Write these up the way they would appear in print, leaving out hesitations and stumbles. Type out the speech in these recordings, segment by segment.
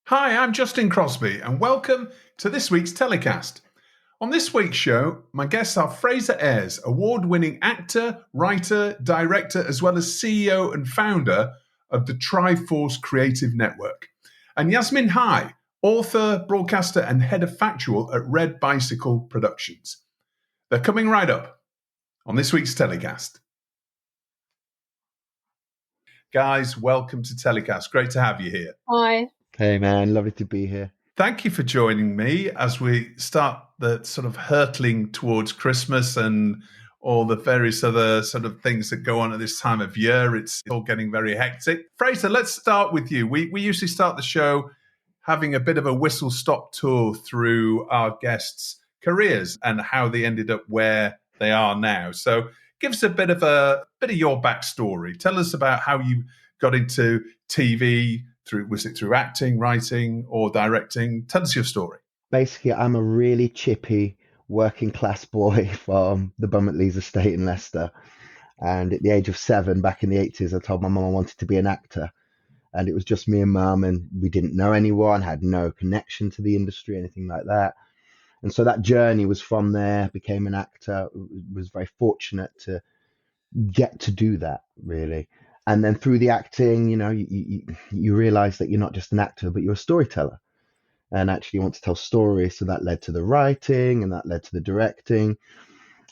Hi, I'm Justin Crosby, and welcome to this week's telecast. On this week's show, my guests are Fraser Ayres, award-winning actor, writer, director, as well as CEO and founder of the TriForce Creative Network, and Yasmin, author, broadcaster, and head of Factual at Red Bicycle Productions. They're coming right up on this week's telecast. Guys, welcome to telecast. Great to have you here. Hi. Hey man, lovely to be here. Thank you for joining me as we start the sort of hurtling towards Christmas and all the various other sort of things that go on at this time of year. It's all getting very hectic. Fraser, let's start with you. We usually start the show having a bit of a whistle-stop tour through our guests' careers and how they ended up where they are now. So give us a bit of your backstory. Tell us about how you got into TV. Was it through acting, writing, or directing? Tell us your story. Basically, I'm a really chippy working class boy from the Bummetley's estate in Leicester. And at the age of 7, back in the 80s, I told my mum I wanted to be an actor. And it was just me and mum, and we didn't know anyone, had no connection to the industry, anything like that. And so that journey was from there, became an actor, was very fortunate to get to do that, really. And then through the acting, you realize that you're not just an actor, but you're a storyteller. And actually you want to tell stories. So that led to the writing, and that led to the directing.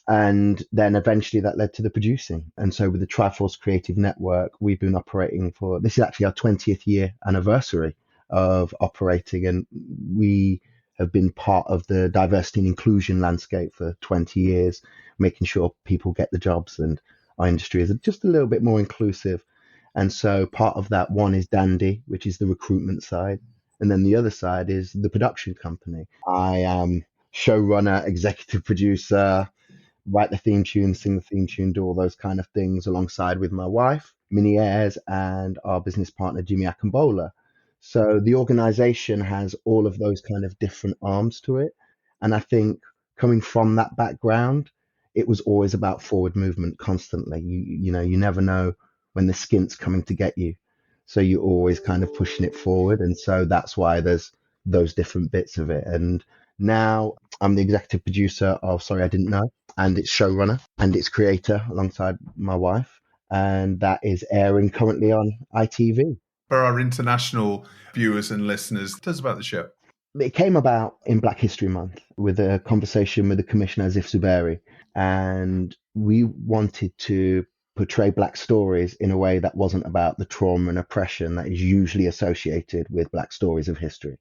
And then eventually that led to the producing. And so with the TriForce Creative Network, we've been operating this is actually our 20th year anniversary of operating. And we have been part of the diversity and inclusion landscape for 20 years, making sure people get the jobs, and our industry is just a little bit more inclusive. And so part of that one is Dandy, which is the recruitment side. And then the other side is the production company. I am showrunner, executive producer, write the theme tune, sing the theme tune, do all those kind of things alongside with my wife, Minnie Ayres, and our business partner, Jimmy Akambola. So the organization has all of those kind of different arms to it. And I think coming from that background, it was always about forward movement constantly. You never know when the skint's coming to get you. So you're always kind of pushing it forward. And so that's why there's those different bits of it. And now I'm the executive producer of Sorry I Didn't Know, and it's showrunner and it's creator alongside my wife. And that is airing currently on ITV. For our international viewers and listeners, tell us about the show. It came about in Black History Month with a conversation with the Commissioner, Zif Zuberi, and we wanted to portray Black stories in a way that wasn't about the trauma and oppression that is usually associated with Black stories of history.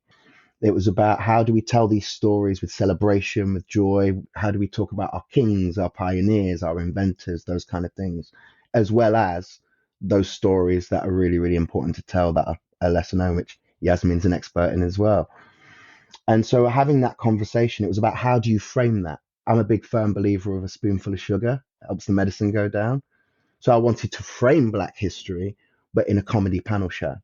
It was about how do we tell these stories with celebration, with joy? How do we talk about our kings, our pioneers, our inventors, those kind of things, as well as those stories that are really, really important to tell that are lesser known, which Yasmin's an expert in as well. And so having that conversation, it was about how do you frame that? I'm a big firm believer of a spoonful of sugar helps the medicine go down. So I wanted to frame Black history, but in a comedy panel show,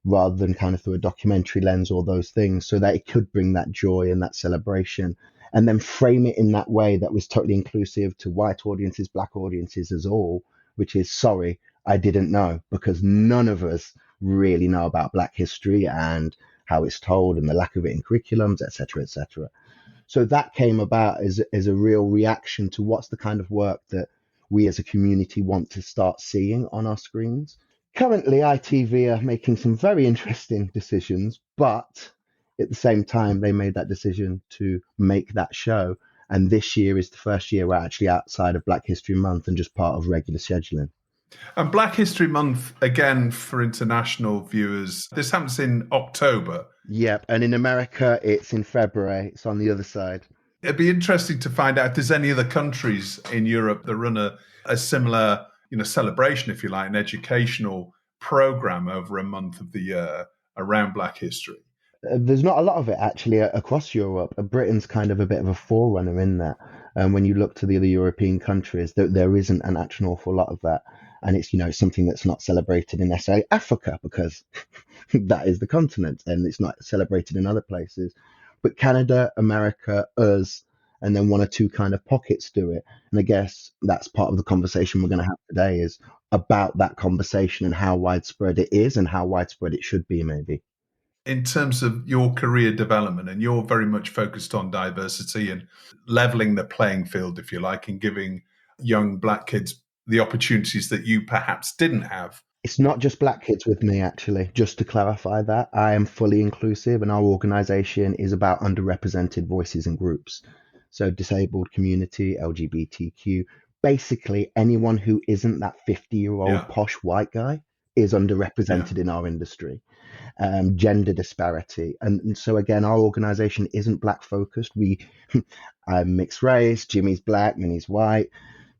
rather than kind of through a documentary lens or those things, so that it could bring that joy and that celebration, and then frame it in that way that was totally inclusive to white audiences, Black audiences as all, which is sorry, I didn't know, because none of us really know about Black history and how it's told and the lack of it in curriculums, et cetera, et cetera. So that came about as a real reaction to what's the kind of work that we as a community want to start seeing on our screens. Currently, ITV are making some very interesting decisions, but at the same time, they made that decision to make that show. And this year is the first year we're actually outside of Black History Month and just part of regular scheduling. And Black History Month, again, for international viewers, this happens in October. Yep, and in America, it's in February. It's on the other side. It'd be interesting to find out if there's any other countries in Europe that run a similar, celebration, if you like, an educational program over a month of the year around Black history. There's not a lot of it actually across Europe. Britain's kind of a bit of a forerunner in that. And when you look to the other European countries, there isn't an actual awful lot of that. And it's, something that's not celebrated in necessarily Africa because that is the continent and it's not celebrated in other places. But Canada, America, us, and then one or two kind of pockets do it. And I guess that's part of the conversation we're going to have today is about that conversation and how widespread it is and how widespread it should be maybe. in terms of your career development, and you're very much focused on diversity and leveling the playing field, if you like, and giving young Black kids the opportunities that you perhaps didn't have. It's not just Black kids with me, actually. Just to clarify that, I am fully inclusive, and our organisation is about underrepresented voices and groups. So disabled community, LGBTQ, basically anyone who isn't that 50-year-old Yeah, posh white guy is yeah. underrepresented in our industry. Gender disparity. And so again, our organization isn't Black focused. I'm mixed race, Jimmy's Black, Minnie's white.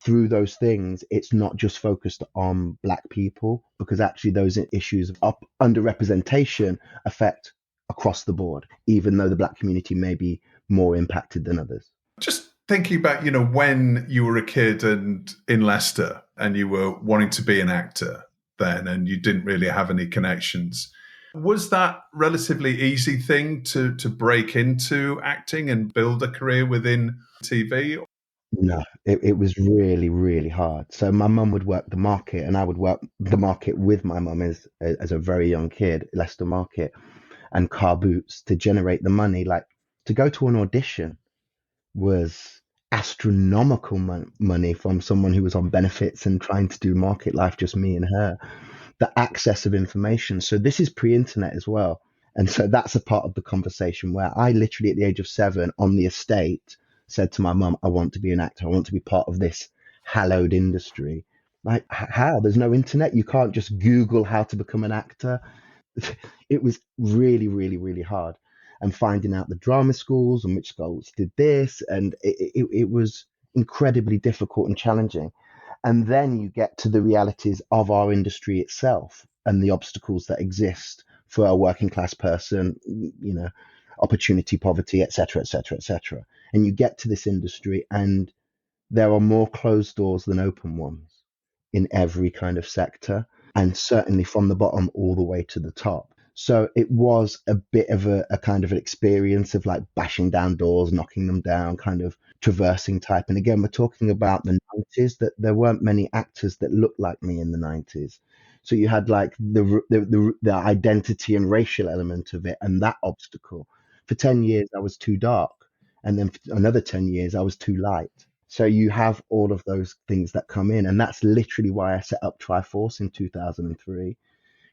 Through those things, it's not just focused on Black people, because actually those issues of underrepresentation affect across the board, even though the Black community may be more impacted than others. Just thinking about, when you were a kid and in Leicester and you were wanting to be an actor then and you didn't really have any connections. Was that relatively easy thing to break into acting and build a career within TV? No, it was really, really hard. So my mum would work the market, and I would work the market with my mum as a very young kid, Leicester Market and car boots to generate the money. Like to go to an audition was astronomical money from someone who was on benefits and trying to do market life, just me and her. The access of information. So this is pre-internet as well. And so that's a part of the conversation where I literally at the age of 7 on the estate said to my mum, I want to be an actor. I want to be part of this hallowed industry. Like, how? There's no internet. You can't just Google how to become an actor. It was really, really, really hard. And finding out the drama schools and which schools did this. And it was incredibly difficult and challenging. And then you get to the realities of our industry itself and the obstacles that exist for a working class person, opportunity, poverty, etc., etc., etc. And you get to this industry and there are more closed doors than open ones in every kind of sector, and certainly from the bottom all the way to the top. So it was a bit of a kind of an experience of like bashing down doors, knocking them down, kind of traversing type. And again, we're talking about the 90s, that there weren't many actors that looked like me in the 90s. So you had like the identity and racial element of it and that obstacle. For 10 years, I was too dark. And then for another 10 years, I was too light. So you have all of those things that come in. And that's literally why I set up TriForce in 2003.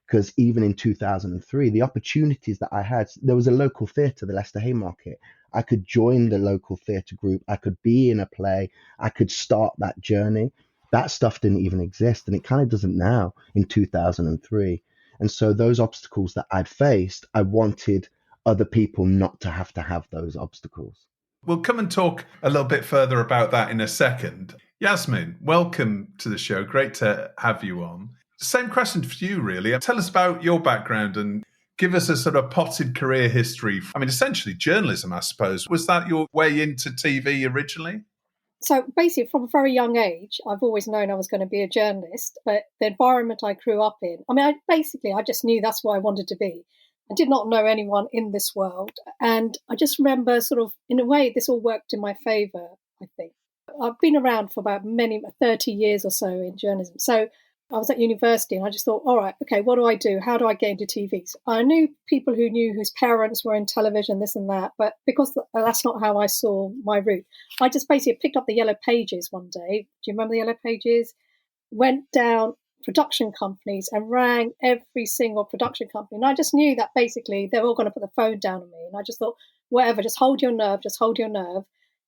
Because even in 2003, the opportunities that I had, there was a local theatre, the Leicester Haymarket. I could join the local theatre group. I could be in a play. I could start that journey. That stuff didn't even exist. And it kind of doesn't now in 2003. And so those obstacles that I'd faced, I wanted other people not to have those obstacles. We'll come and talk a little bit further about that in a second. Yasmin, welcome to the show. Great to have you on. Same question for you, really. Tell us about your background and give us a sort of potted career history. I mean, essentially journalism, I suppose. Was that your way into TV originally? So basically, from a very young age, I've always known I was going to be a journalist, but the environment I grew up in, I just knew that's what I wanted to be. I did not know anyone in this world. And I just remember sort of, in a way, this all worked in my favour, I think. I've been around for about 30 years or so in journalism. So I was at university and I just thought, all right, okay, what do I do? How do I get into TV? So I knew people who knew whose parents were in television, this and that, but because that's not how I saw my route, I just basically picked up the Yellow Pages one day. Do you remember the Yellow Pages? Went down production companies and rang every single production company. And I just knew that basically they were all going to put the phone down on me. And I just thought, whatever, just hold your nerve.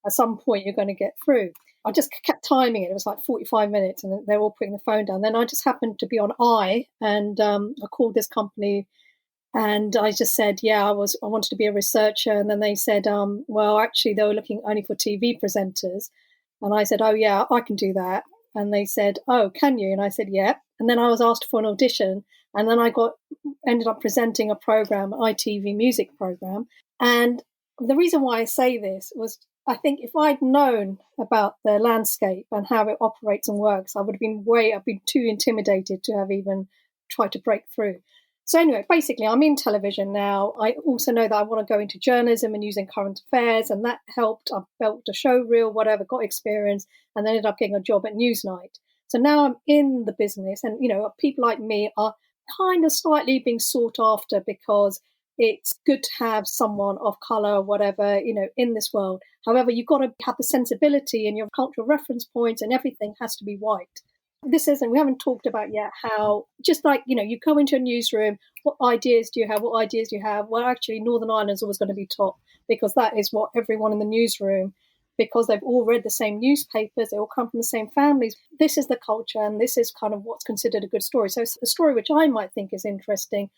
At some point, you're going to get through. I just kept timing it. It was like 45 minutes and they were all putting the phone down. Then I just happened to be on and I called this company and I just said, I wanted to be a researcher. And then they said, well, actually, they were looking only for TV presenters. And I said, oh, yeah, I can do that. And they said, oh, can you? And I said, yeah. And then I was asked for an audition. And then I ended up presenting a program, an ITV music program. And the reason why I say this was, I think if I'd known about the landscape and how it operates and works, I've been too intimidated to have even tried to break through. So anyway, basically, I'm in television now. I also know that I want to go into journalism and using current affairs, and that helped. I built a show reel, whatever, got experience, and ended up getting a job at Newsnight. So now I'm in the business, and people like me are kind of slightly being sought after because it's good to have someone of colour or whatever, in this world. However, you've got to have the sensibility and your cultural reference points, and everything has to be white. We haven't talked about yet how, just like, you go into a newsroom, what ideas do you have? What ideas do you have? Well, actually, Northern Ireland's always going to be top, because that is what everyone in the newsroom, because they've all read the same newspapers, they all come from the same families. This is the culture, and this is kind of what's considered a good story. So it's a story which I might think is interesting,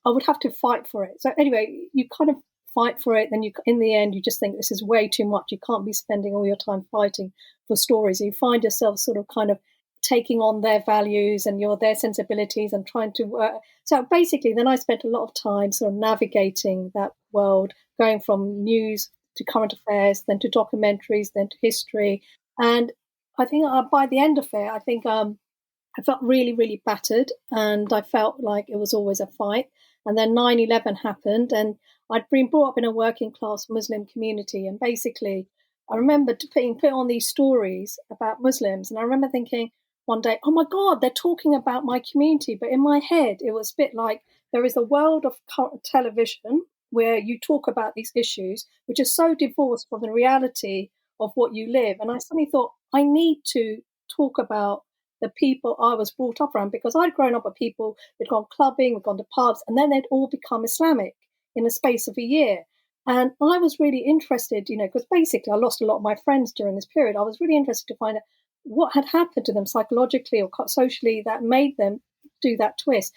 I would have to fight for it. So anyway, you kind of fight for it, then in the end, you just think this is way too much. You can't be spending all your time fighting for stories. You find yourself sort of kind of taking on their values and their sensibilities and trying to work. So basically, then I spent a lot of time sort of navigating that world, going from news to current affairs, then to documentaries, then to history. And I think by the end of it, I think I felt really, really battered, and I felt like it was always a fight. And then 9/11 happened, and I'd been brought up in a working class Muslim community. And basically, I remember being put on these stories about Muslims. And I remember thinking one day, oh my God, they're talking about my community. But in my head, it was a bit like there is a world of television where you talk about these issues, which is so divorced from the reality of what you live. And I suddenly thought, I need to talk about the people I was brought up around, because I'd grown up with people who'd gone clubbing, who'd gone to pubs, and then they'd all become Islamic in the space of a year. And I was really interested, because basically I lost a lot of my friends during this period. I was really interested to find out what had happened to them psychologically or socially that made them do that twist.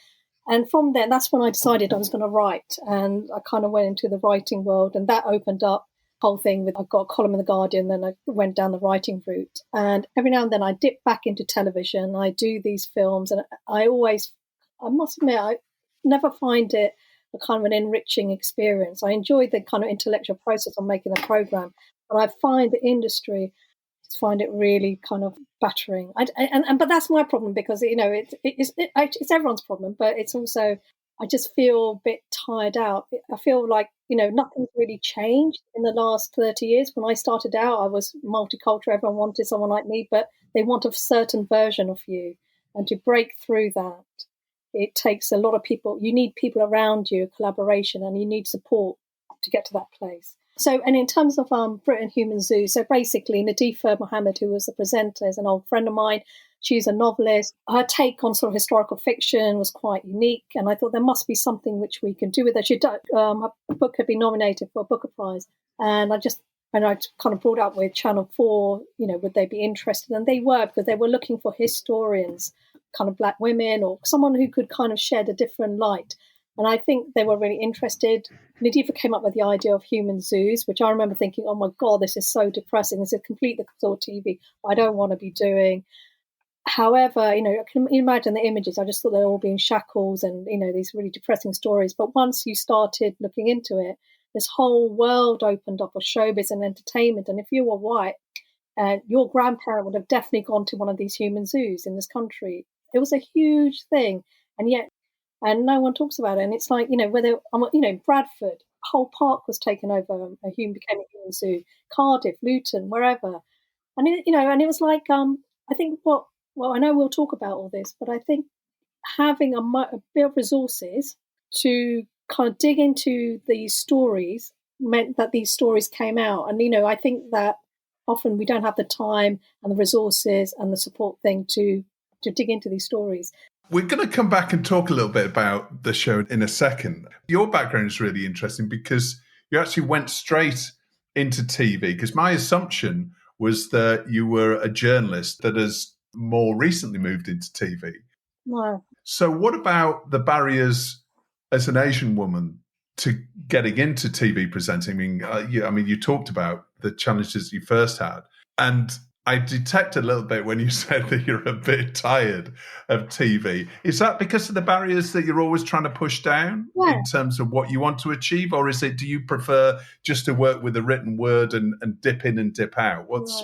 And from there, that's when I decided I was going to write. And I kind of went into the writing world, and that opened up whole thing with, I got a column in the Guardian, then I went down the writing route, and every now and then I dip back into television. I do these films, and I must admit, I never find it a kind of an enriching experience. I enjoy the kind of intellectual process of making the program, but I find the industry, find it really kind of battering. But that's my problem, because it's everyone's problem, but it's also, I just feel a bit tired out. I feel like, nothing's really changed in the last 30 years. When I started out, I was multicultural. Everyone wanted someone like me, but they want a certain version of you. And to break through that, it takes a lot of people. You need people around you, collaboration, and you need support to get to that place. So, and in terms of Britain Human Zoo, so basically Nadifa Mohammed, who was the presenter, is an old friend of mine. She's a novelist. Her take on sort of historical fiction was quite unique, and I thought there must be something which we can do with her. Her book had been nominated for a Booker Prize, and I kind of brought up with Channel 4, would they be interested? And they were, because they were looking for historians, kind of black women, or someone who could kind of shed a different light. And I think they were really interested. Nadifa came up with the idea of human zoos, which I remember thinking, oh my God, this is so depressing. This is completely sort of TV I don't want to be doing. However, I can imagine the images. I just thought they're all being shackles and, these really depressing stories. But once you started looking into it, this whole world opened up of showbiz and entertainment. And if you were white, your grandparent would have definitely gone to one of these human zoos in this country. It was a huge thing. And no one talks about it. And it's like, Bradford, a whole park was taken over, became a human zoo, Cardiff, Luton, wherever. And, and it was like, I think I know we'll talk about all this, but I think having a bit of resources to kind of dig into these stories meant that these stories came out. And, I think that often we don't have the time and the resources and the support thing to dig into these stories. We're going to come back and talk a little bit about the show in a second. Your background is really interesting because you actually went straight into TV, because my assumption was that you were a journalist that has more recently moved into TV. No. So what about the barriers as an Asian woman to getting into TV presenting? You talked about the challenges you first had, and I detected a little bit when you said that you're a bit tired of TV. Is that because of the barriers that you're always trying to push down in terms of what you want to achieve? Or do you prefer just to work with the written word and dip in and dip out? What's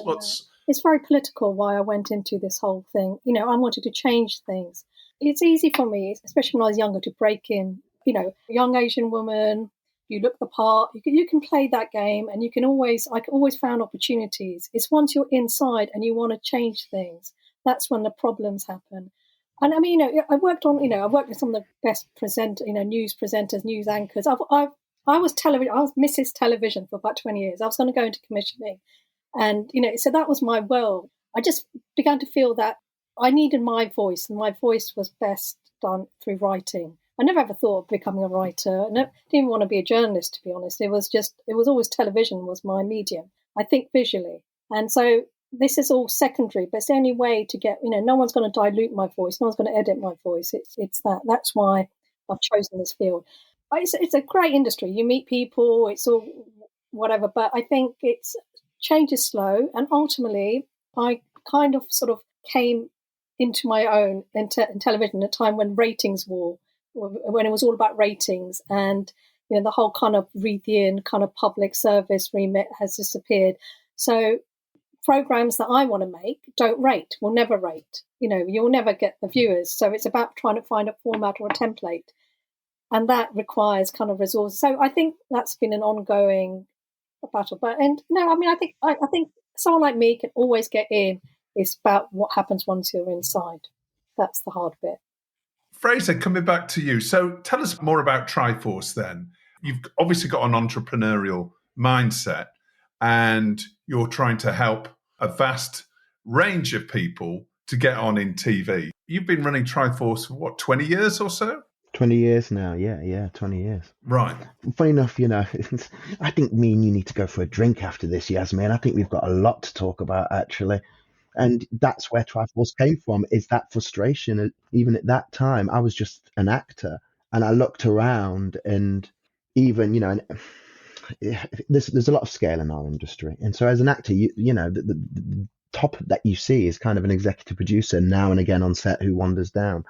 It's very political why I went into this whole thing. I wanted to change things. It's easy for me, especially when I was younger, to break in, a young Asian woman. You look the part, you can play that game, and I always found opportunities. It's once you're inside and you want to change things, that's when the problems happen. And I mean, I worked with some of the best news presenters, news anchors. I was television. I was Mrs. Television for about 20 years. I was going to go into commissioning, and so that was my world. I just began to feel that I needed my voice, and my voice was best done through writing. I never ever thought of becoming a writer. I didn't even want to be a journalist, to be honest. It was always television was my medium. I think visually, and so this is all secondary, but it's the only way to get, no one's going to dilute my voice. No one's going to edit my voice. It's that's why I've chosen this field. It's a great industry. You meet people, it's all whatever, but I think change is slow. And ultimately, I kind of sort of came into my own in television at a time when when it was all about ratings, and, the whole kind of Reithian kind of public service remit has disappeared. So programs that I want to make will never rate. You'll never get the viewers. So it's about trying to find a format or a template. And that requires kind of resources. So I think that's been an ongoing battle. I think someone like me can always get in. It's about what happens once you're inside. That's the hard bit. Fraser, coming back to you. So tell us more about TriForce then. You've obviously got an entrepreneurial mindset, and you're trying to help a vast range of people to get on in TV. You've been running TriForce for 20 years or so? 20 years now, yeah, 20 years. Right. Funny enough, I think me and you need to go for a drink after this, Yasmin. I think we've got a lot to talk about, actually. And that's where TriForce came from, is that frustration. Even at that time, I was just an actor, and I looked around, and even, there's a lot of scale in our industry. And so as an actor, the top that you see is kind of an executive producer now and again on set who wanders down.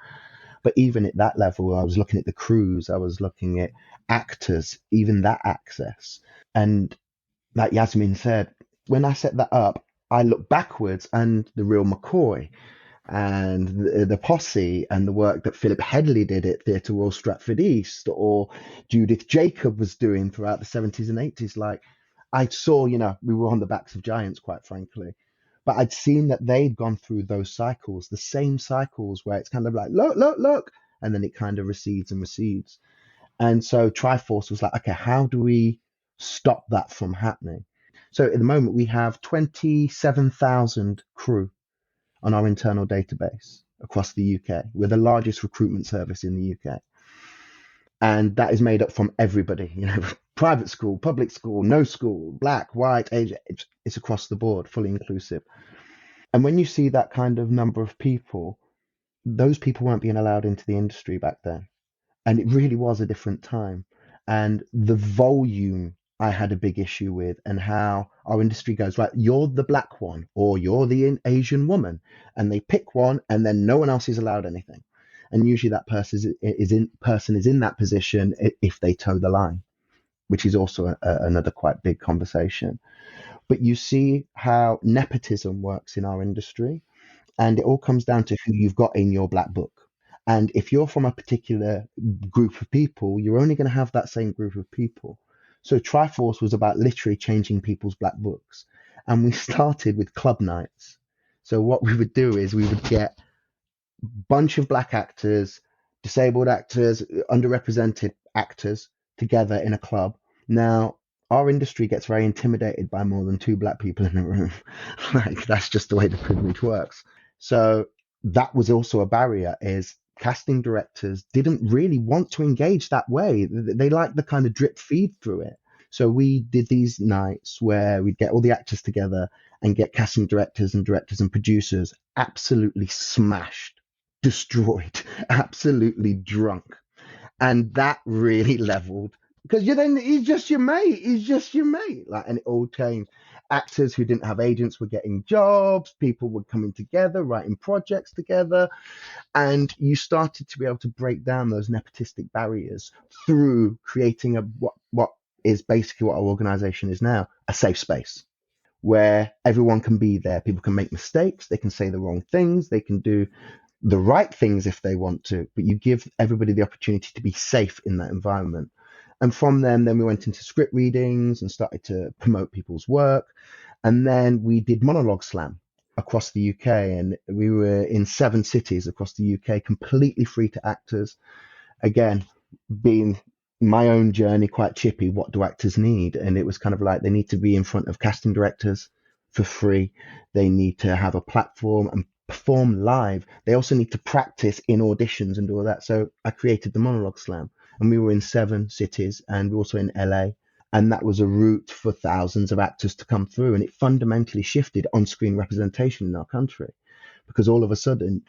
But even at that level, I was looking at the crews, I was looking at actors, even that access. And like Yasmin said, when I set that up, I look backwards, and the real McCoy and the posse and the work that Philip Headley did at Theatre Royal Stratford East, or Judith Jacob was doing throughout the 70s and 80s. Like, I saw, we were on the backs of giants, quite frankly. But I'd seen that they'd gone through those cycles, the same cycles where it's kind of like, look, and then it kind of recedes and recedes. And so TriForce was like, okay, how do we stop that from happening? So at the moment, we have 27,000 crew on our internal database across the UK. We're the largest recruitment service in the UK. And that is made up from everybody, private school, public school, no school, black, white, Asian, it's across the board, fully inclusive. And when you see that kind of number of people, those people weren't being allowed into the industry back then. And it really was a different time. And the volume I had a big issue with, and how our industry goes, right, you're the black one, or you're the Asian woman, and they pick one, and then no one else is allowed anything. And usually that person is in that position if they toe the line, which is also another quite big conversation. But you see how nepotism works in our industry, and it all comes down to who you've got in your black book. And if you're from a particular group of people, you're only going to have that same group of people. So TriForce was about literally changing people's black books. And we started with club nights. So what we would do is we would get a bunch of black actors, disabled actors, underrepresented actors together in a club. Now, our industry gets very intimidated by more than two black people in a room. Like, that's just the way the privilege works. So that was also a barrier, is casting directors didn't really want to engage that way. They liked the kind of drip feed through it. So we did these nights where we'd get all the actors together and get casting directors and producers absolutely smashed, destroyed, absolutely drunk. And that really leveled, because he's just your mate. Like, and it all changed. Actors who didn't have agents were getting jobs, people were coming together, writing projects together, and you started to be able to break down those nepotistic barriers through creating what is basically what our organization is now, a safe space where everyone can be there. People can make mistakes, they can say the wrong things, they can do the right things if they want to, but you give everybody the opportunity to be safe in that environment. And from then we went into script readings and started to promote people's work. And then we did monologue slam. across the UK, and we were in 7 cities across the UK, completely free to actors. Again, being my own journey quite chippy, what do actors need? And it was kind of like they need to be in front of casting directors for free. They need to have a platform and perform live. They also need to practice in auditions and do all that. So I created the Monologue Slam, and we were in 7 cities, and we're also in LA. And that was a route for thousands of actors to come through. And it fundamentally shifted on-screen representation in our country, because all of a sudden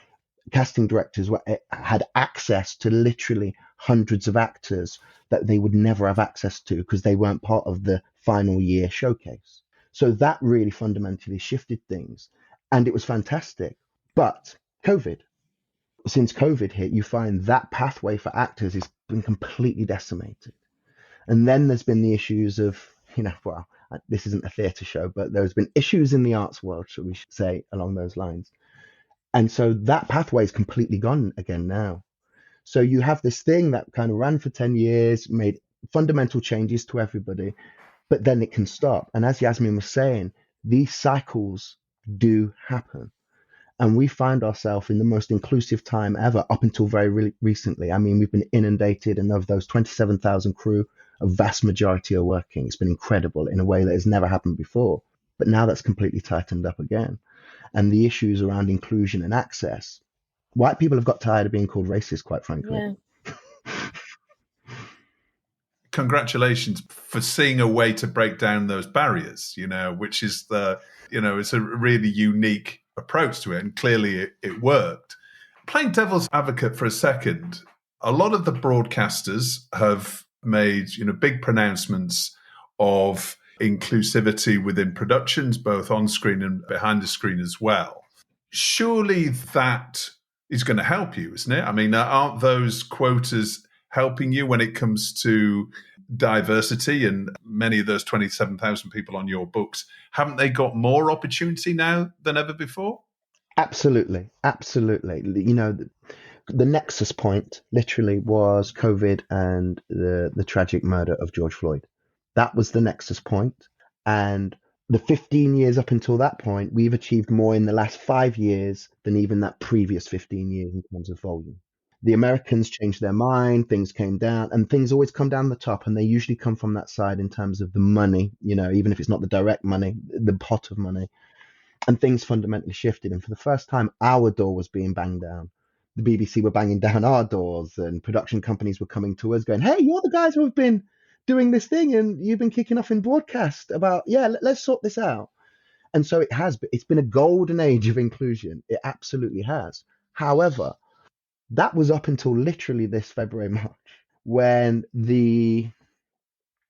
casting directors had access to literally hundreds of actors that they would never have access to because they weren't part of the final year showcase. So that really fundamentally shifted things, and it was fantastic. But since COVID hit, you find that pathway for actors has been completely decimated. And then there's been the issues of, this isn't a theatre show, but there's been issues in the arts world, shall we say, along those lines. And so that pathway is completely gone again now. So you have this thing that kind of ran for 10 years, made fundamental changes to everybody, but then it can stop. And as Yasmin was saying, these cycles do happen. And we find ourselves in the most inclusive time ever up until very recently. I mean, we've been inundated, and of those 27,000 crew, a vast majority are working. It's been incredible in a way that has never happened before. But now that's completely tightened up again. And the issues around inclusion and access, white people have got tired of being called racist, quite frankly. Yeah. Congratulations for seeing a way to break down those barriers, which is it's a really unique approach to it. And clearly it worked. Playing devil's advocate for a second, a lot of the broadcasters have made, big pronouncements of inclusivity within productions, both on screen and behind the screen as well. Surely that is going to help you, isn't it? I mean, aren't those quotas helping you when it comes to diversity? And many of those 27,000 people on your books, haven't they got more opportunity now than ever before? Absolutely. The nexus point literally was COVID and the tragic murder of George Floyd. That was the nexus point. And the 15 years up until that point, we've achieved more in the last 5 years than even that previous 15 years in terms of volume. The Americans changed their mind, things came down, and things always come down the top, and they usually come from that side in terms of the money, even if it's not the direct money, the pot of money. And things fundamentally shifted. And for the first time, our door was being banged down. The BBC were banging down our doors, and production companies were coming to us going, hey, you're the guys who have been doing this thing, and you've been kicking off in broadcast about, let's sort this out. And so it's been a golden age of inclusion. It absolutely has. However, that was up until literally this February, March, when I'm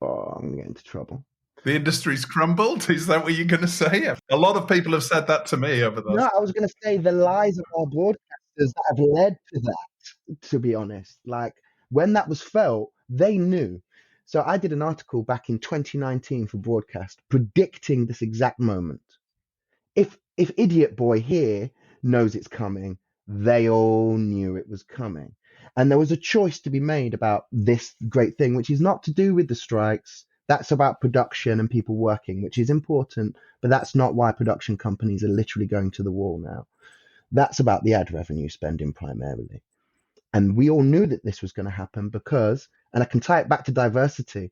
going to get into trouble. The industry's crumbled? Is that what you're going to say? A lot of people have said that to me over the No, I was going to say the lies of our broadcasters that have led to that, to be honest. Like, when that was felt, they knew. So I did an article back in 2019 for Broadcast predicting this exact moment. If Idiot Boy here knows it's coming, they all knew it was coming. And there was a choice to be made about this great thing, which is not to do with the strikes. That's about production and people working, which is important, but that's not why production companies are literally going to the wall now. That's about the ad revenue spending primarily. And we all knew that this was going to happen because, and I can tie it back to diversity,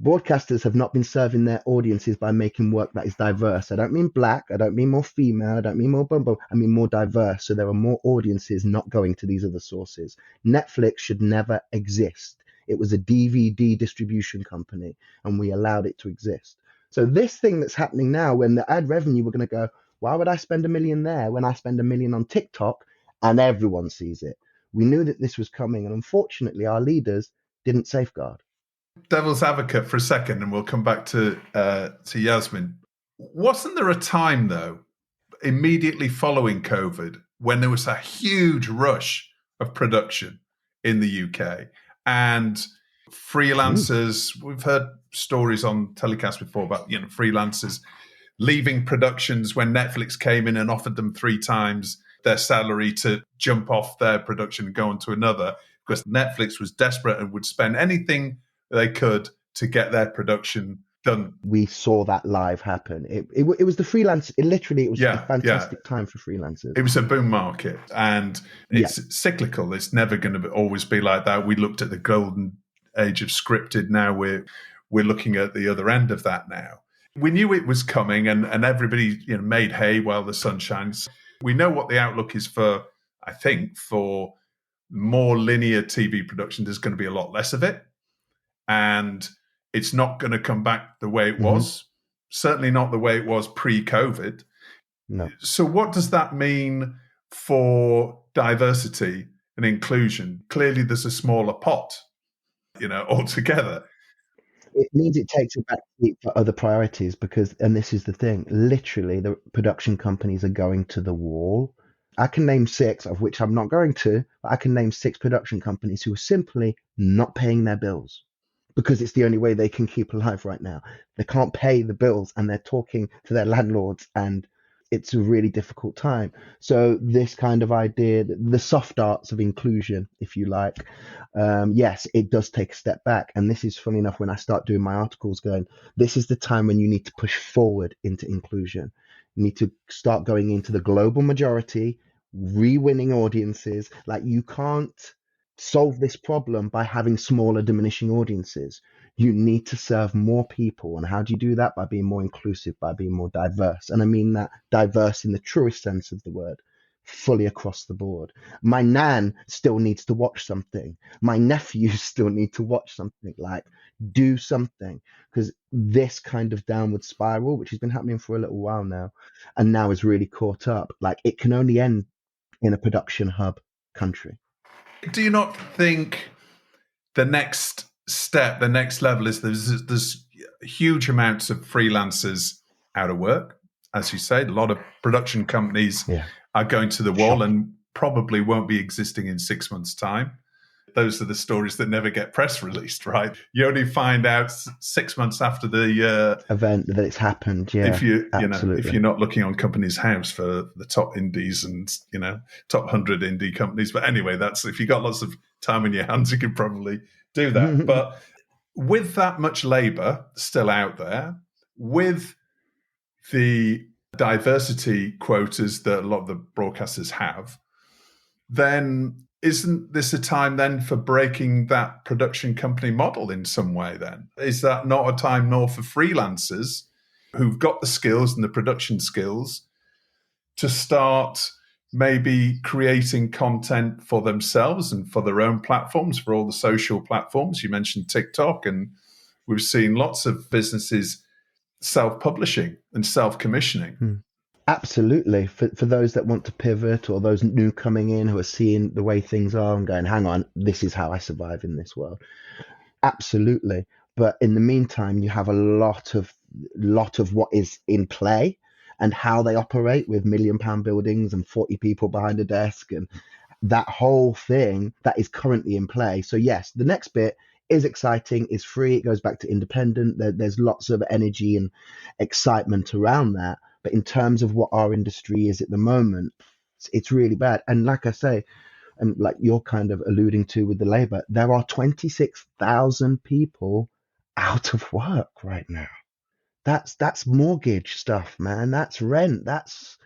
broadcasters have not been serving their audiences by making work that is diverse. I don't mean black, I don't mean more female, I don't mean more bumbo, I mean more diverse. So there are more audiences not going to these other sources. Netflix should never exist. It was a DVD distribution company, and we allowed it to exist. So this thing that's happening now, when the ad revenue, we're going to go, why would I spend $1 million there when I spend $1 million on TikTok and everyone sees it? We knew that this was coming, and unfortunately, our leaders didn't safeguard. Devil's advocate for a second, and we'll come back to Yasmin. Wasn't there a time, though, immediately following COVID, when there was a huge rush of production in the UK? And freelancers, we've heard stories on telecast before about freelancers leaving productions when Netflix came in and offered them 3 times their salary to jump off their production and go on to another, because Netflix was desperate and would spend anything they could to get their production Done. We saw that live happen. It was the freelance. It was a Yeah, fantastic time for freelancers. It was a boom market, and it's cyclical. It's never going to always be like that. We looked at the golden age of scripted. Now we're looking at the other end of that now. We knew it was coming, and everybody made hay while the sun shines. We know what the outlook is for, I think, for more linear TV production. There's going to be a lot less of it, and it's not going to come back the way it was. Certainly not the way it was pre-COVID. No. So what does that mean for diversity and inclusion? Clearly there's a smaller pot, altogether. It means it takes a back seat for other priorities because, and this is the thing, literally the production companies are going to the wall. I can name 6, of which I'm not going to, but I can name 6 production companies who are simply not paying their bills because it's the only way they can keep alive right now. They can't pay the bills and they're talking to their landlords, and it's a really difficult time. So this kind of idea, the soft arts of inclusion, if you like, yes, it does take a step back. And this is funny enough, when I start doing my articles going, this is the time when you need to push forward into inclusion. You need to start going into the global majority, re-winning audiences. Like, you can't solve this problem by having smaller diminishing audiences. You need to serve more people. And how do you do that? By being more inclusive, by being more diverse. And I mean that diverse in the truest sense of the word, fully across the board. My nan still needs to watch something. My nephews still need to watch something. Like, do something, because this kind of downward spiral, which has been happening for a little while now, and now is really caught up, like, it can only end in a production hub country. Do you not think the next step, the next level is there's huge amounts of freelancers out of work? As you say, a lot of production companies are going to the wall and probably won't be existing in 6 months' time. Those are the stories that never get press released, right? You only find out 6 months after the event that it's happened. Yeah, if if you're not looking on Companies House for the top indies and top 100 indie companies. But anyway, that's if you got lots of time in your hands, you could probably do that. But with that much labor still out there, with the diversity quotas that a lot of the broadcasters have, then isn't this a time then for breaking that production company model in some way then? Is that not a time more for freelancers who've got the skills and the production skills to start maybe creating content for themselves and for their own platforms, for all the social platforms? You mentioned TikTok, and we've seen lots of businesses self-publishing and self-commissioning. Absolutely. For those that want to pivot, or those new coming in who are seeing the way things are and going, hang on, this is how I survive in this world. Absolutely. But in the meantime, you have a lot of what is in play and how they operate with £1 million buildings and 40 people behind a desk and that whole thing that is currently in play. So yes, the next bit is exciting, is free. It goes back to independent. There's lots of energy and excitement around that. But in terms of what our industry is at the moment, it's really bad. And like I say, and like you're kind of alluding to with the labor, there are 26,000 people out of work right now. That's mortgage stuff, man. That's rent. That's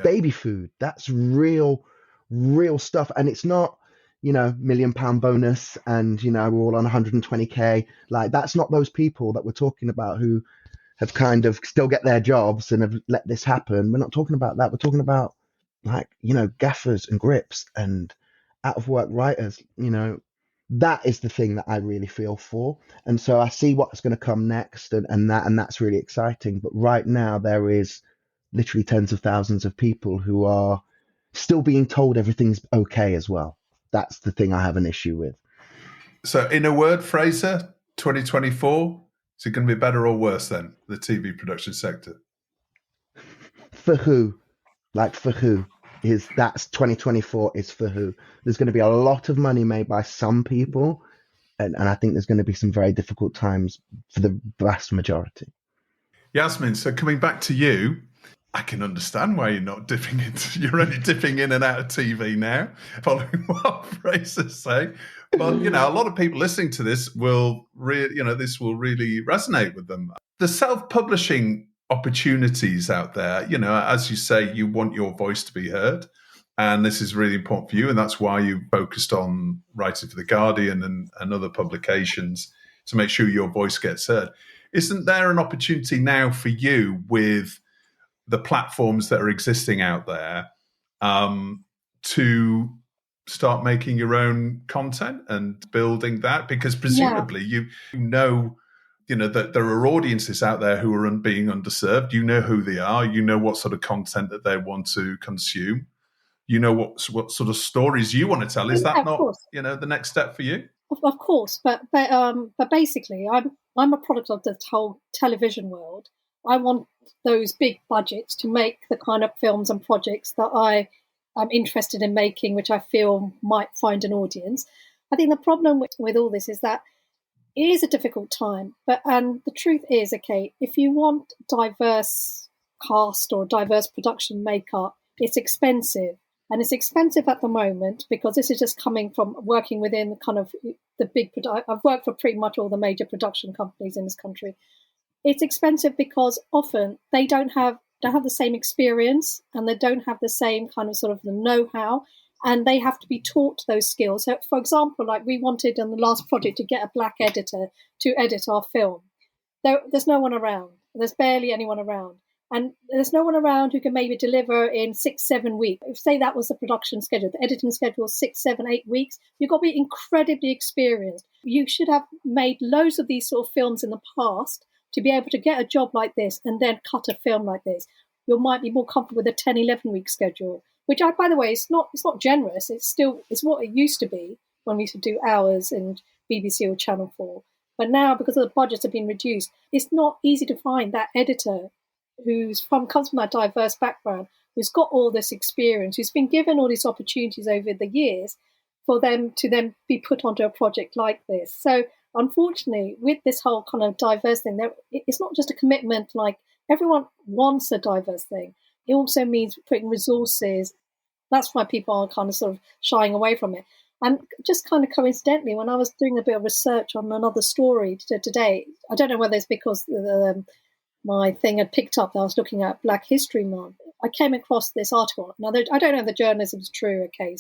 baby food. That's real stuff. And it's not, £1 million bonus and, we're all on 120K. Like, that's not those people that we're talking about who have kind of still get their jobs and have let this happen. We're not talking about that. We're talking about gaffers and grips and out of work writers. That is the thing that I really feel for. And so I see what's going to come next and that's really exciting. But right now there is literally tens of thousands of people who are still being told everything's okay as well. That's the thing I have an issue with. So in a word, Fraser, 2024, is it going to be better or worse than the TV production sector? For who? Like, for who? That's 2024 is for who? There's going to be a lot of money made by some people, and I think there's going to be some very difficult times for the vast majority. Yasmin, so coming back to you, I can understand why you're not dipping into. You're only dipping in and out of TV now, following what Fraser's saying. But a lot of people listening to this will this will really resonate with them. The self-publishing opportunities out there, as you say, you want your voice to be heard, and this is really important for you, and that's why you focused on writing for The Guardian and other publications to make sure your voice gets heard. Isn't there an opportunity now for you with the platforms that are existing out there to start making your own content and building that? Because presumably you know that there are audiences out there who are being underserved. You know who they are. You know what sort of content that they want to consume. You know what sort of stories you want to tell. Is that not the next step for you? Of course, but basically, I'm a product of the whole television world. I want those big budgets to make the kind of films and projects that I am interested in making, which I feel might find an audience. I think the problem with all this is that it is a difficult time, and the truth is, okay, if you want diverse cast or diverse production makeup, it's expensive. And it's expensive at the moment because this is just coming from working within kind of the big. I've worked for pretty much all the major production companies in this country. It's expensive because often they don't have the same experience and they don't have the same kind of sort of the know-how, and they have to be taught those skills. So, for example, like we wanted in the last project to get a black editor to edit our film. There's no one around. There's barely anyone around. And there's no one around who can maybe deliver in 6-7 weeks. If, say, that was the production schedule, the editing schedule was 6, 7, 8 weeks, you've got to be incredibly experienced. You should have made loads of these sort of films in the past to be able to get a job like this and then cut a film like this. You might be more comfortable with a 10, 11-week schedule, which, by the way, it's not generous. It's what it used to be when we used to do hours in BBC or Channel 4. But now, because the budgets have been reduced, it's not easy to find that editor comes from that diverse background, who's got all this experience, who's been given all these opportunities over the years for them to then be put onto a project like this. So unfortunately, with this whole kind of diverse thing, it's not just a commitment like everyone wants a diverse thing. It also means putting resources. That's why people are kind of sort of shying away from it. And just kind of coincidentally, when I was doing a bit of research on another story today, I don't know whether it's because my thing had picked up that I was looking at Black History Month. I came across this article. Now, I don't know if the journalism is true, okay,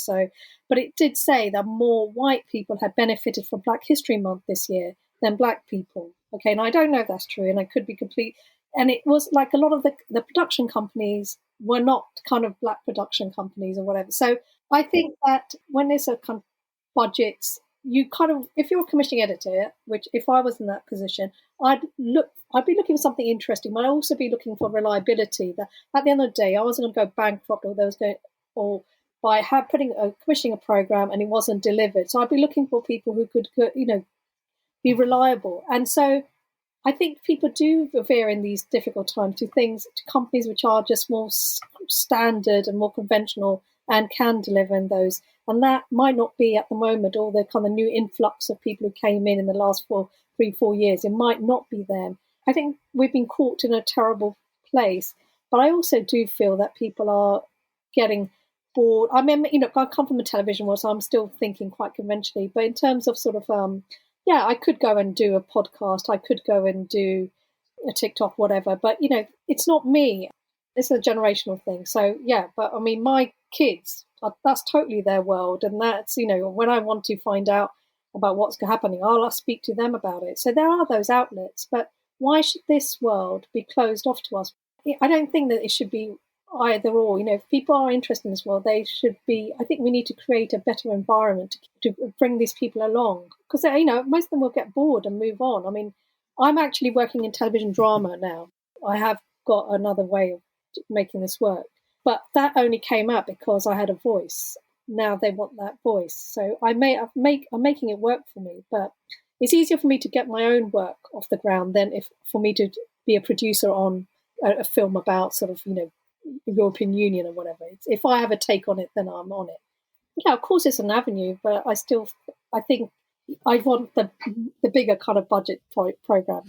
but it did say that more white people had benefited from Black History Month this year than black people. Okay, and I don't know if that's true, and I could be complete. And it was like a lot of the production companies were not kind of black production companies or whatever. So I think that when there's a kind of budgets, you kind of, if you're a commissioning editor, which if I was in that position, I'd be looking for something interesting, but I'd also be looking for reliability. That at the end of the day, I wasn't going to go bankrupt by commissioning a program and it wasn't delivered. So I'd be looking for people who could, be reliable. And so I think people do veer in these difficult times to companies which are just more standard and more conventional and can deliver in those. And that might not be at the moment all the kind of new influx of people who came in the last 3-4 years. It might not be them. I think we've been caught in a terrible place. But I also do feel that people are getting bored. I mean, I come from a television world, so I'm still thinking quite conventionally. But in terms of sort of, I could go and do a podcast. I could go and do a TikTok, whatever. But, it's not me. It's a generational thing. So, but I mean, my kids, that's totally their world. And that's, when I want to find out about what's happening, I'll speak to them about it. So there are those outlets. But why should this world be closed off to us? I don't think that it should be either or. If people are interested in this world, they should be. I think we need to create a better environment to bring these people along. Because, most of them will get bored and move on. I mean, I'm actually working in television drama now. I have got another way of making this work. But that only came out because I had a voice. Now they want that voice. So I'm making it work for me. But it's easier for me to get my own work off the ground than for me to be a producer on a film about sort of, European Union or whatever. If I have a take on it, then I'm on it. Yeah, of course it's an avenue, but I think I want the bigger kind of budget program.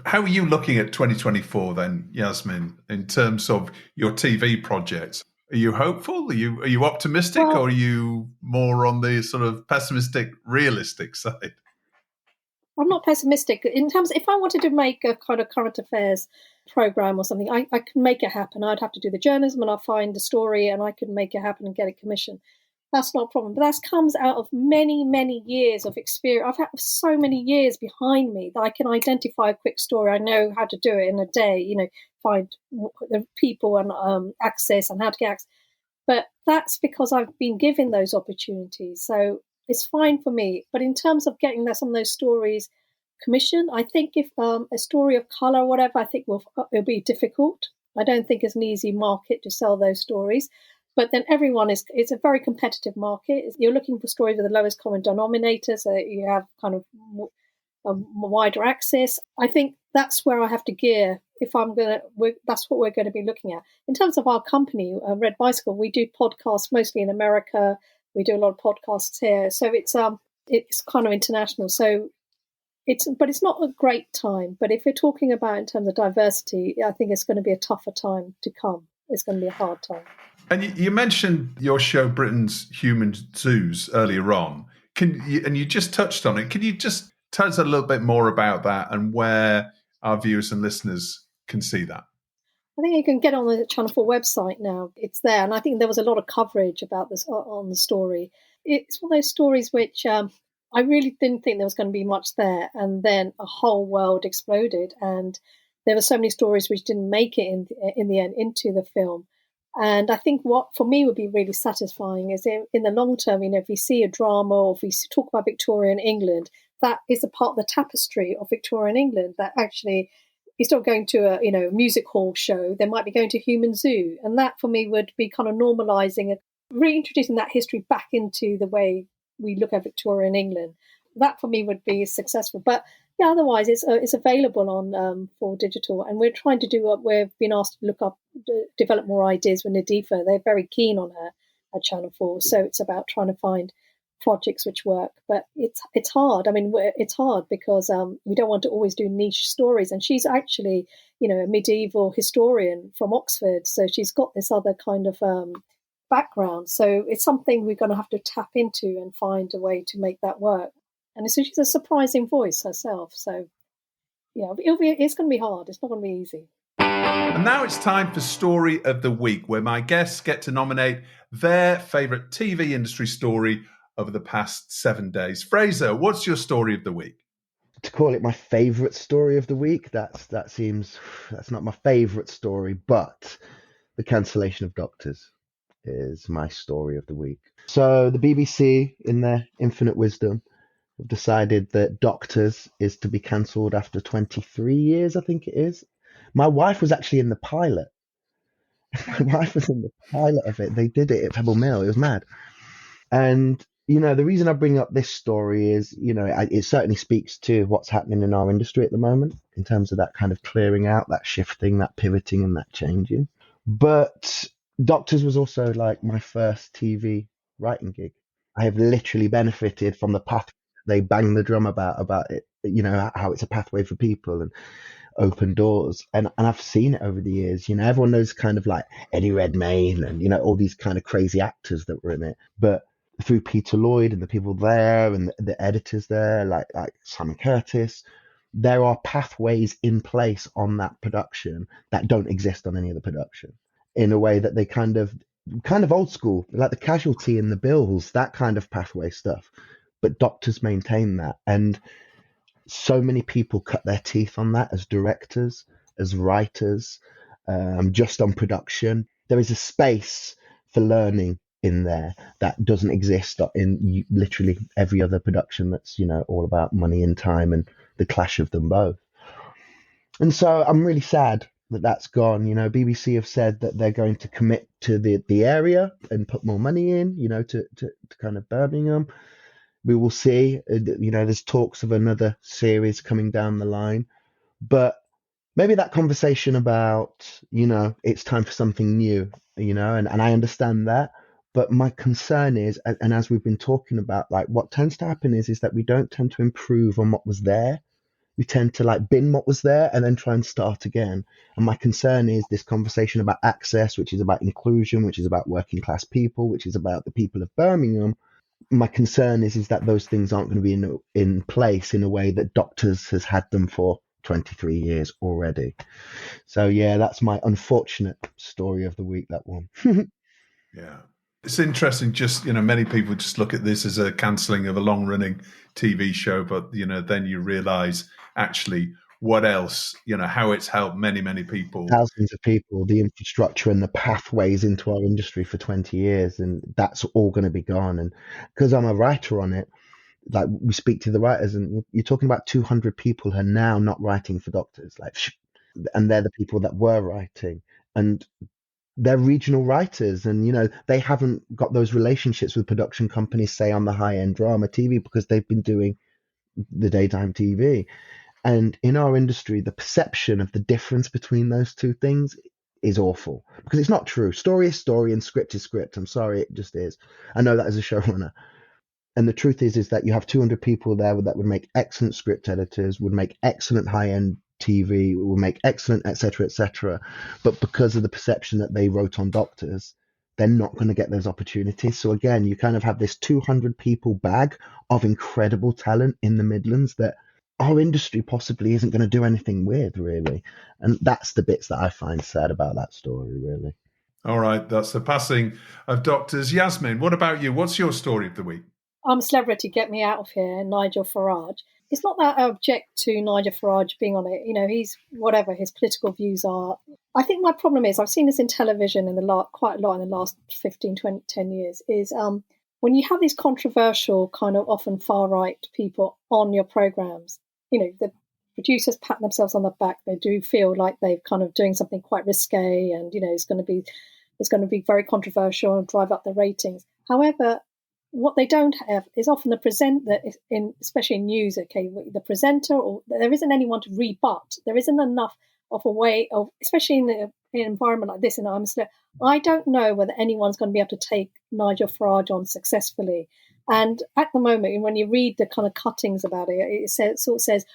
How are you looking at 2024 then, Yasmin, in terms of your TV projects? Are you hopeful? Are you optimistic, Well, or are you more on the sort of pessimistic, realistic side? I'm not pessimistic in terms. If I wanted to make a kind of current affairs program or something, I can make it happen. I'd have to do the journalism, and I'll find the story, and I could make it happen and get it commissioned. That's not a problem. But that comes out of many, many years of experience. I've had so many years behind me that I can identify a quick story. I know how to do it in a day. Find the people and access and how to get access. But that's because I've been given those opportunities. So it's fine for me. But in terms of getting some of those stories commissioned, I think if a story of color or whatever, I think it'll be difficult. I don't think it's an easy market to sell those stories. But then it's a very competitive market. You're looking for stories with the lowest common denominator, so you have kind of a wider access. I think that's where I have to gear if that's what we're going to be looking at. In terms of our company, Red Bicycle, we do podcasts mostly in America. We do a lot of podcasts here. So it's kind of international. So but it's not a great time. But if we're talking about in terms of diversity, I think it's going to be a tougher time to come. It's going to be a hard time. And you mentioned your show, Britain's Human Zoos, earlier on. And you just touched on it. Can you just tell us a little bit more about that and where our viewers and listeners can see that? I think you can get on the Channel 4 website now. It's there. And I think there was a lot of coverage about this on the story. It's one of those stories which I really didn't think there was going to be much there. And then a whole world exploded. And there were so many stories which didn't make it in the end into the film. And I think what for me would be really satisfying is in the long term, if we see a drama or if we talk about Victorian England, that is a part of the tapestry of Victorian England that actually is not going to a music hall show. They might be going to Human Zoo. And that for me would be kind of normalising and reintroducing that history back into the way we look at Victorian England. That for me would be successful. But yeah, otherwise it's available on for digital, and we're trying to do what we've been asked to look up, develop more ideas with Nadifa. They're very keen on her at Channel 4, so it's about trying to find projects which work. But it's hard. I mean, it's hard because we don't want to always do niche stories, and she's actually a medieval historian from Oxford, so she's got this other kind of background. So it's something we're going to have to tap into and find a way to make that work. And so she's a surprising voice herself. So, yeah, it's going to be hard. It's not going to be easy. And now it's time for Story of the Week, where my guests get to nominate their favourite TV industry story over the past 7 days. Fraser, what's your Story of the Week? To call it my favourite story of the week, that's not my favourite story, but the cancellation of Doctors is my story of the week. So the BBC, in their infinite wisdom, have decided that Doctors is to be cancelled after 23 years, I think it is. My wife was actually in the pilot. My wife was in the pilot of it. They did it at Pebble Mill. It was mad. And, the reason I bring up this story is, it certainly speaks to what's happening in our industry at the moment in terms of that kind of clearing out, that shifting, that pivoting and that changing. But Doctors was also like my first TV writing gig. I have literally benefited from the path they bang the drum about it, how it's a pathway for people and open doors. And I've seen it over the years. Everyone knows kind of like Eddie Redmayne and, all these kind of crazy actors that were in it. But through Peter Lloyd and the people there and the editors there, like Simon Curtis, there are pathways in place on that production that don't exist on any other production, in a way that they kind of old school, like the Casualty and the Bills, that kind of pathway stuff. But Doctors maintain that. And so many people cut their teeth on that as directors, as writers, just on production. There is a space for learning in there that doesn't exist in literally every other production that's, all about money and time and the clash of them both. And so I'm really sad that that's gone. BBC have said that they're going to commit to the area and put more money in, to kind of Birmingham. We will see. There's talks of another series coming down the line, but maybe that conversation about, it's time for something new, and I understand that. But my concern is, and as we've been talking about, like what tends to happen is that we don't tend to improve on what was there. we tend to like bin what was there and then try and start again. And my concern is this conversation about access, which is about inclusion, which is about working class people, which is about the people of Birmingham. My concern is that those things aren't going to be in place in a way that doctors has had them for 23 years already. So yeah, that's my unfortunate story of the week, that one. Yeah. It's interesting, just, many people just look at this as a cancelling of a long-running TV show, but, then you realise actually what else, how it's helped many, many people. Thousands of people, the infrastructure and the pathways into our industry for 20 years, and that's all going to be gone. And because I'm a writer on it, like we speak to the writers, and you're talking about 200 people who are now not writing for doctors, and they're the people that were writing. And they're regional writers, and they haven't got those relationships with production companies, say on the high-end drama TV, because they've been doing the daytime TV. And in our industry, the perception of the difference between those two things is awful, because it's not true. Story is story and script is script. I'm sorry, it just is. I know that as a showrunner. And the truth is that you have 200 people there that would make excellent script editors, would make excellent high-end TV, will make excellent, etc. But because of the perception that they wrote on doctors, they're not going to get those opportunities. So again, you kind of have this 200 people bag of incredible talent in the Midlands that our industry possibly isn't going to do anything with, really. And that's the bits that I find sad about that story, really. All right, that's the passing of doctors. Yasmin, what about you? What's your story of the week? I'm a celebrity, get me out of here, Nigel Farage. It's not that I object to Nigel Farage being on it. He's whatever his political views are. I think my problem is, I've seen this in television quite a lot in the last 15, 20, 10 years, is when you have these controversial kind of often far-right people on your programs, the producers pat themselves on the back. They do feel like they're kind of doing something quite risque and, it's going to be very controversial and drive up the ratings. However, what they don't have is often the presenter, especially in news, the presenter, or there isn't anyone to rebut. There isn't enough of a way of, especially in an environment like this, I don't know whether anyone's going to be able to take Nigel Farage on successfully. And at the moment, when you read the kind of cuttings about it, it says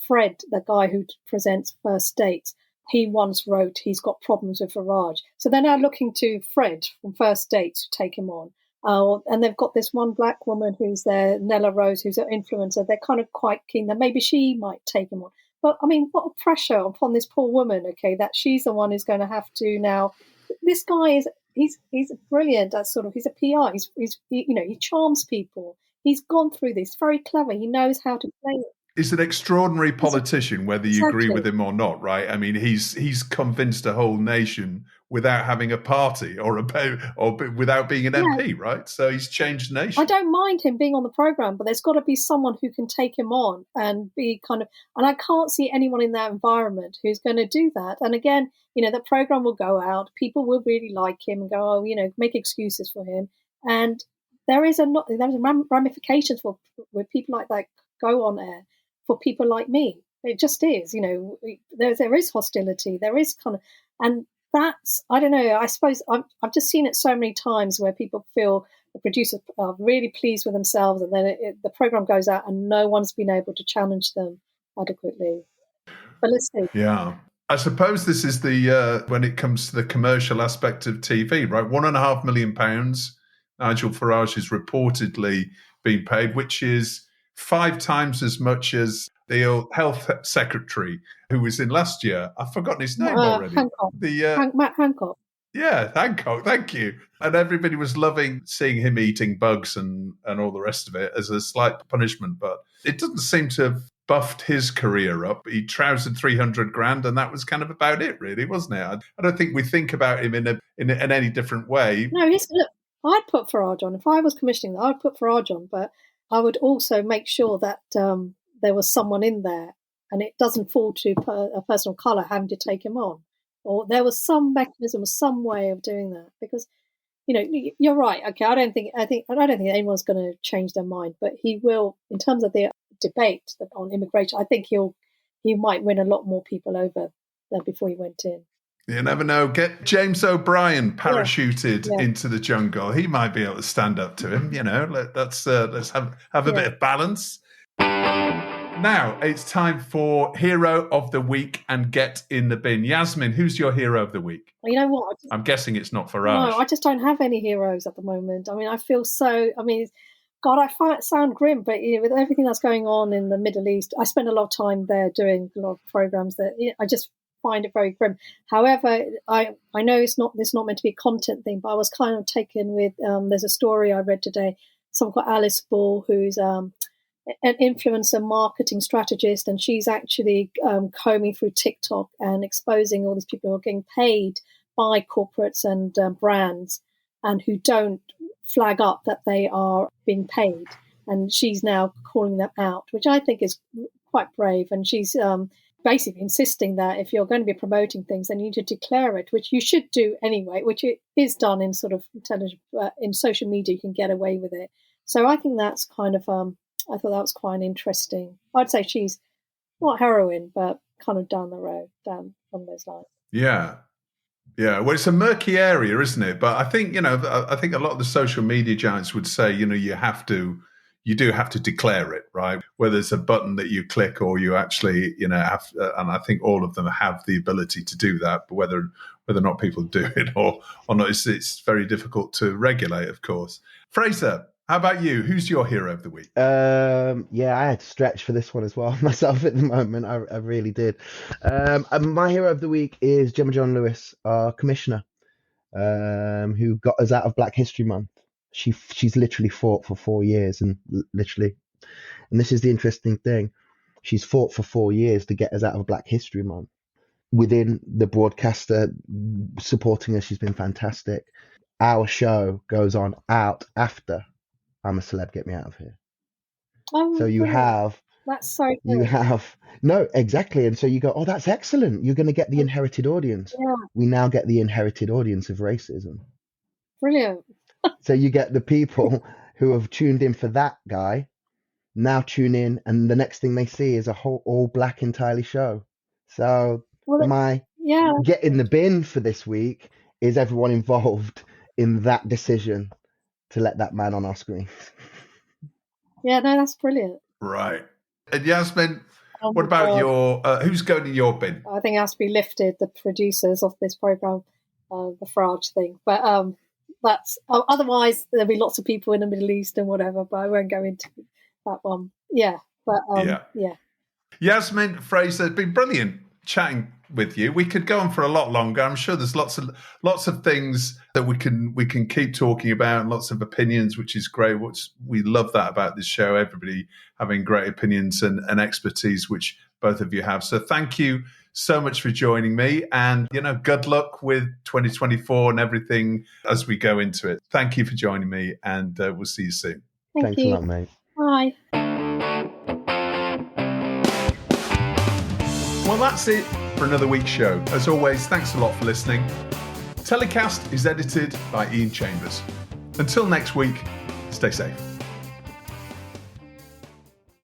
Fred, the guy who presents First Dates, he once wrote he's got problems with Farage. So they're now looking to Fred from First Dates to take him on. And they've got this one black woman who's there, Nella Rose, who's an influencer. They're kind of quite keen that maybe she might take him on. But, what a pressure upon this poor woman, that she's the one who's going to have to now. This guy he's brilliant. He's a PR. He charms people. He's gone through this, very clever. He knows how to play it. He's an extraordinary politician, whether you agree with him or not, right? I mean, he's convinced a whole nation without having a party or without being an MP, right? So he's changed the nation. I don't mind him being on the programme, but there's got to be someone who can take him on and be and I can't see anyone in that environment who's going to do that. And again, the programme will go out, people will really like him and go, make excuses for him. And there's ramifications with people like that go on air. For people like me, it just is. There is hostility. There is and that's, I don't know. I suppose I've just seen it so many times where people feel the producers are really pleased with themselves, and then the program goes out and no one's been able to challenge them adequately. But let's see. Yeah. I suppose this is the when it comes to the commercial aspect of TV, right? £1.5 million Nigel Farage is reportedly being paid, which is 5 times as much as the health secretary who was in last year. I've forgotten his name already. Hancock. Matt Hancock. Yeah, Hancock, thank you. And everybody was loving seeing him eating bugs and all the rest of it as a slight punishment. But it doesn't seem to have buffed his career up. He trousered 300 grand and that was kind of about it, really, wasn't it? I don't think we think about him in any different way. No, look, I'd put Farage on. If I was commissioning that, I'd put Farage on, but I would also make sure that there was someone in there and it doesn't fall to a person of colour having to take him on. Or there was some mechanism, some way of doing that. Because, you're right. Okay, I don't think anyone's going to change their mind, but he will, in terms of the debate on immigration, I think he might win a lot more people over than before he went in. You never know. Get James O'Brien parachuted into the jungle. He might be able to stand up to him. Let's have a bit of balance. Now it's time for Hero of the Week and Get in the Bin. Yasmin, who's your Hero of the week? You know what? I'm guessing it's not Farage. No, I just don't have any heroes at the moment. I mean, I feel so. I mean, God, I find it sound grim, but with everything that's going on in the Middle East, I spend a lot of time there doing a lot of programs that I just find it very grim. However, I know this is not meant to be a content thing, but I was kind of taken with. There's a story I read today. Someone called Alice Ball, who's an influencer marketing strategist, and she's actually combing through TikTok and exposing all these people who are getting paid by corporates and brands and who don't flag up that they are being paid. And she's now calling them out, which I think is quite brave. And she's basically insisting that if you're going to be promoting things, then you need to declare it, which you should do anyway, which it is done in sort of in social media. You can get away with it. So I think that's kind of, I thought that was quite interesting. I'd say she's not heroine, but kind of down the road, down on those lines. Yeah. Yeah, well, it's a murky area, isn't it? But I think, I think a lot of the social media giants would say, you do have to declare it, right? Whether it's a button that you click or you actually, have, and I think all of them have the ability to do that, but whether or not people do it or not, it's very difficult to regulate, of course. Fraser, how about you? Who's your hero of the week? Yeah, I had to stretch for this one as well myself at the moment. I really did. My hero of the week is Gemma John Lewis, our commissioner, who got us out of Black History Month. She's literally fought for 4 years, and this is the interesting thing. She's fought for 4 years to get us out of Black History Month. Within the broadcaster supporting us, she's been fantastic. Our show goes on out after I'm a Celeb, Get Me Out of Here. Oh, so you brilliant. have that's so good. You have no, exactly. And so you go, oh, that's excellent. You're going to get the inherited audience. Yeah. We now get the inherited audience of racism. Brilliant. So you get the people who have tuned in for that guy now tune in, and the next thing they see is a whole all black entirely show. So get in the bin for this week is everyone involved in that decision to let that man on our screen. Yeah, no, that's brilliant. Right. And Yasmin, what about your, who's going in your bin? I think it has to be lifted, the producers of this program, the Farage thing. But that's, otherwise there'll be lots of people in the Middle East and whatever, but I won't go into that one. Yeah. But yeah. Yasmin, Fraser, it's been brilliant chatting with you. We could go on for a lot longer. I'm sure there's lots of things that we can keep talking about, and lots of opinions, which is great. We love that about this show, everybody having great opinions and expertise, which both of you have. So thank you so much for joining me, and good luck with 2024 and everything as we go into it. Thank you for joining me, and we'll see you soon. Thanks a lot, mate. Bye. Well, that's it for another week's show. As always, thanks a lot for listening. Telecast is edited by Ian Chambers. Until next week, stay safe.